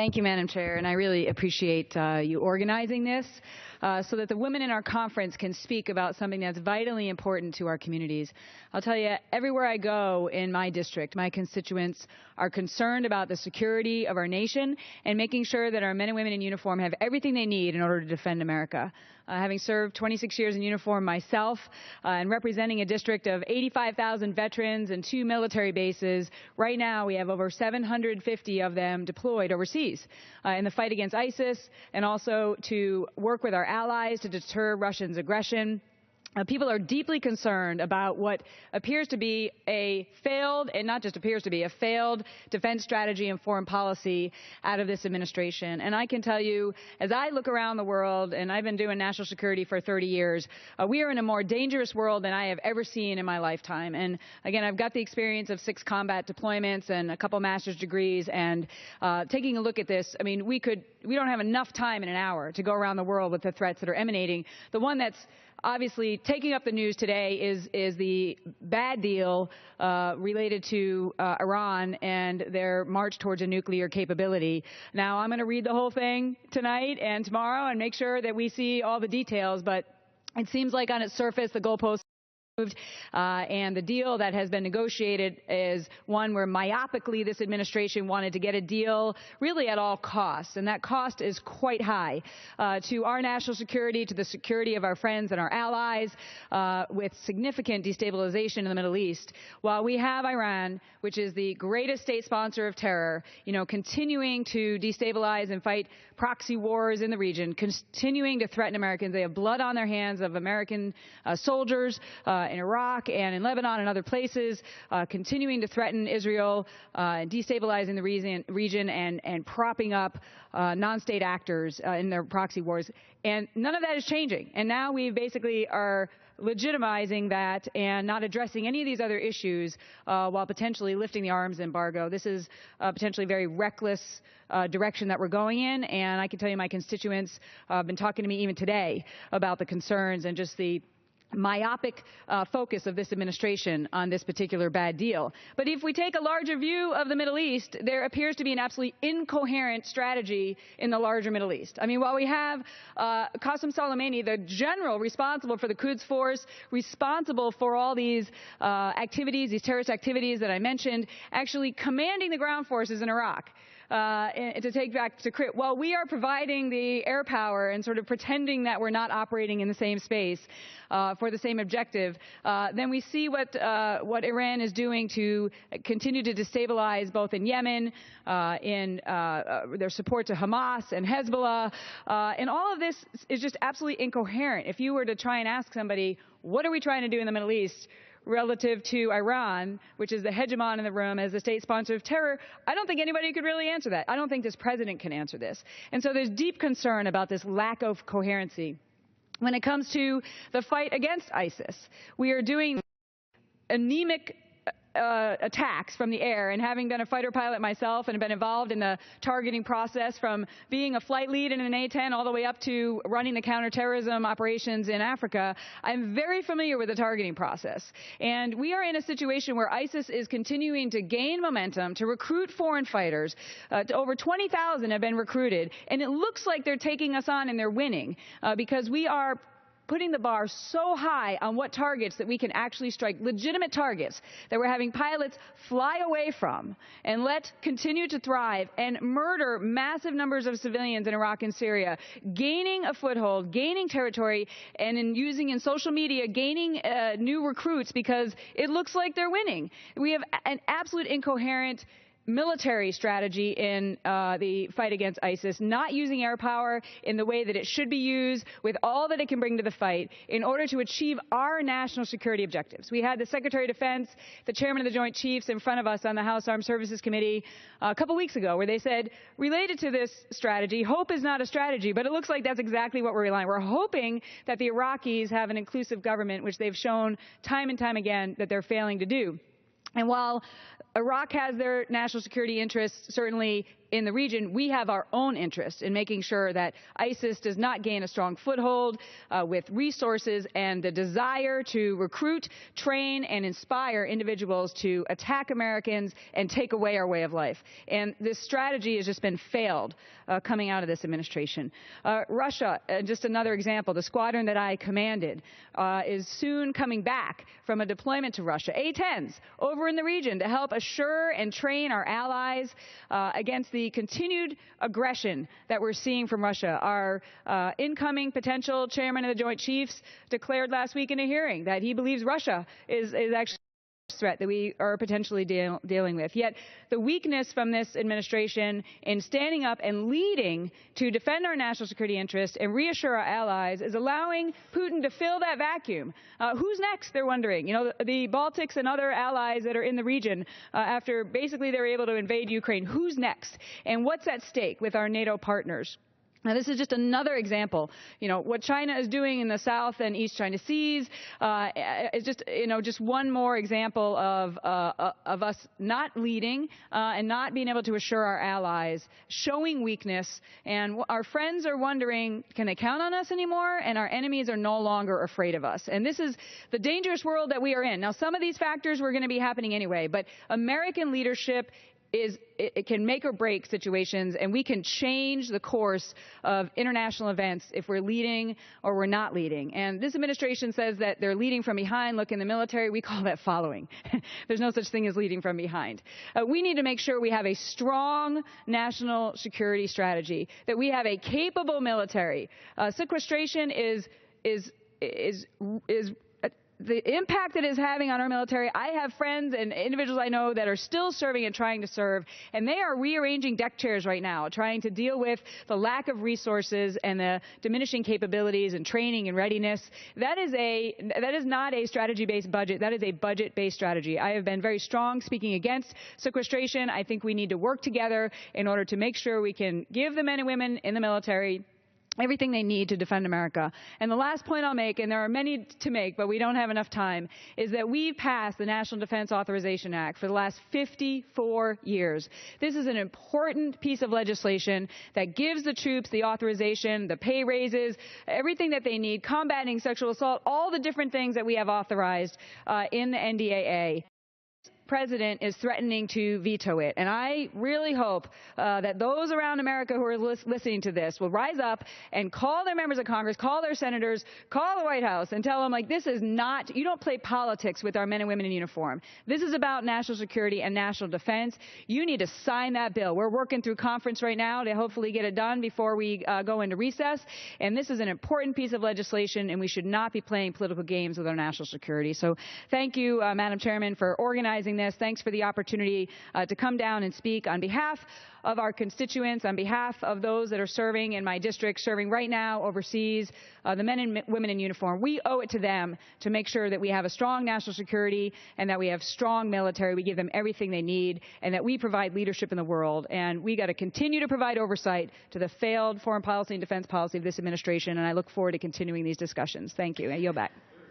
Thank you, Madam Chair, and I really appreciate you organizing this so that the women in our conference can speak about something that's vitally important to our communities. I'll tell you, everywhere I go in my district, my constituents are concerned about the security of our nation and making sure that our men and women in uniform have everything they need in order to defend America. Having served 26 years in uniform myself and representing a district of 85,000 veterans and 2 military bases, right now we have over 750 of them deployed overseas in the fight against ISIS and also to work with our allies to deter Russia's aggression. People are deeply concerned about what appears to be a failed, and not just appears to be, a failed defense strategy and foreign policy out of this administration. And I can tell you, as I look around the world, and I've been doing national security for 30 years, we are in a more dangerous world than I have ever seen in my lifetime. And again, I've got the experience of 6 combat deployments and a couple master's degrees, and taking a look at this, I mean, we don't have enough time in an hour to go around the world with the threats that are emanating. The one that's obviously taking up the news today is the bad deal related to Iran and their march towards a nuclear capability. Now, I'm going to read the whole thing tonight and tomorrow and make sure that we see all the details, but it seems like on its surface the goalposts and the deal that has been negotiated is one where myopically this administration wanted to get a deal really at all costs, and that cost is quite high to our national security, to the security of our friends and our allies, with significant destabilization in the Middle East. While we have Iran, which is the greatest state sponsor of terror, continuing to destabilize and fight proxy wars in the region, continuing to threaten Americans. They have blood on their hands of American soldiers in Iraq and in Lebanon and other places, continuing to threaten Israel, destabilizing the region and propping up non-state actors in their proxy wars. And none of that is changing. And now we basically are legitimizing that and not addressing any of these other issues while potentially lifting the arms embargo. This is potentially a very reckless direction that we're going in, and I can tell you my constituents have been talking to me even today about the concerns and just the myopic focus of this administration on this particular bad deal. But if we take a larger view of the Middle East, there appears to be an absolutely incoherent strategy in the larger Middle East. I mean, while we have Qasem Soleimani, the general responsible for the Quds Force, responsible for all these activities, these terrorist activities that I mentioned, actually commanding the ground forces in Iraq, to take back to Crete. While we are providing the air power and sort of pretending that we're not operating in the same space for the same objective, then we see what Iran is doing to continue to destabilize both in Yemen, in their support to Hamas and Hezbollah, and all of this is just absolutely incoherent. If you were to try and ask somebody, what are we trying to do in the Middle East relative to Iran, which is the hegemon in the room as the state sponsor of terror, I don't think anybody could really answer that. I don't think this president can answer this. And so there's deep concern about this lack of coherency. When it comes to the fight against ISIS, we are doing anemic attacks from the air, and having been a fighter pilot myself and been involved in the targeting process from being a flight lead in an A-10 all the way up to running the counterterrorism operations in Africa, I'm very familiar with the targeting process. And we are in a situation where ISIS is continuing to gain momentum, to recruit foreign fighters. Over 20,000 have been recruited, and it looks like they're taking us on and they're winning because we are putting the bar so high on what targets that we can actually strike, legitimate targets that we're having pilots fly away from and let continue to thrive and murder massive numbers of civilians in Iraq and Syria, gaining a foothold, gaining territory, and using in social media, gaining new recruits because it looks like they're winning. We have an absolute incoherent military strategy in the fight against ISIS, not using air power in the way that it should be used with all that it can bring to the fight in order to achieve our national security objectives. We had the Secretary of Defense, the Chairman of the Joint Chiefs in front of us on the House Armed Services Committee a couple weeks ago where they said, related to this strategy, hope is not a strategy, but it looks like that's exactly what we're relying on. We're hoping that the Iraqis have an inclusive government, which they've shown time and time again that they're failing to do. And while Iraq has their national security interests certainly in the region, we have our own interest in making sure that ISIS does not gain a strong foothold with resources and the desire to recruit, train, and inspire individuals to attack Americans and take away our way of life. And this strategy has just been failed coming out of this administration. Russia, just another example, the squadron that I commanded is soon coming back from a deployment to Russia, A-10s, over in the region to help assure and train our allies against the continued aggression that we're seeing from Russia. Our incoming potential chairman of the Joint Chiefs declared last week in a hearing that he believes Russia is actually threat that we are potentially dealing with. Yet the weakness from this administration in standing up and leading to defend our national security interests and reassure our allies is allowing Putin to fill that vacuum. Who's next, they're wondering. You know, the Baltics and other allies that are in the region, after basically they were able to invade Ukraine, who's next? And what's at stake with our NATO partners? Now, this is just another example. You know, what China is doing in the South and East China Seas is just one more example of us not leading and not being able to assure our allies, showing weakness. And our friends are wondering, can they count on us anymore? And our enemies are no longer afraid of us. And this is the dangerous world that we are in. Now, some of these factors were going to be happening anyway, but American leadership it can make or break situations, and we can change the course of international events if we're leading or we're not leading. And this administration says that they're leading from behind. Look, in the military, we call that following. There's no such thing as leading from behind. We need to make sure we have a strong national security strategy, that we have a capable military. Sequestration is the impact it is having on our military. I have friends and individuals I know that are still serving and trying to serve, and they are rearranging deck chairs right now, trying to deal with the lack of resources and the diminishing capabilities and training and readiness. That is not a strategy-based budget. That is a budget-based strategy. I have been very strong speaking against sequestration. I think we need to work together in order to make sure we can give the men and women in the military everything they need to defend America. And the last point I'll make, and there are many to make, but we don't have enough time, is that we've passed the National Defense Authorization Act for the last 54 years. This is an important piece of legislation that gives the troops the authorization, the pay raises, everything that they need, combating sexual assault, all the different things that we have authorized in the NDAA. President is threatening to veto it. And I really hope that those around America who are listening to this will rise up and call their members of Congress, call their senators, call the White House, and tell them, like, this is not, you don't play politics with our men and women in uniform. This is about national security and national defense. You need to sign that bill. We're working through conference right now to hopefully get it done before we go into recess. And this is an important piece of legislation, and we should not be playing political games with our national security. So thank you, Madam Chairman, for organizing this. Thanks for the opportunity to come down and speak on behalf of our constituents, on behalf of those that are serving in my district, serving right now overseas, the men and women in uniform. We owe it to them to make sure that we have a strong national security and that we have strong military. We give them everything they need, and that we provide leadership in the world. And we got to continue to provide oversight to the failed foreign policy and defense policy of this administration, and I look forward to continuing these discussions. Thank you. I yield back.